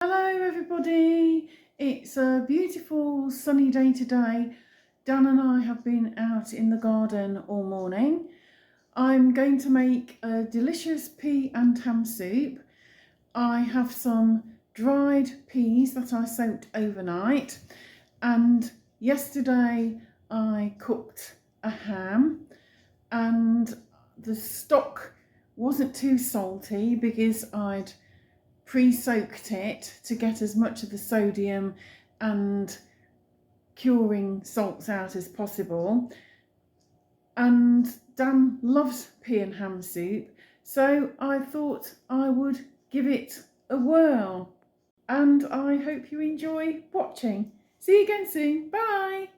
Hello everybody, it's a beautiful sunny day today. Dan and I have been out in the garden all morning. I'm going to make a delicious pea and ham soup. I have some dried peas that I soaked overnight, and yesterday I cooked a ham, and the stock wasn't too salty because I'd pre-soaked it to get as much of the sodium and curing salts out as possible. And Dan loves pea and ham soup, so I thought I would give it a whirl. And I hope you enjoy watching. See you again soon. Bye.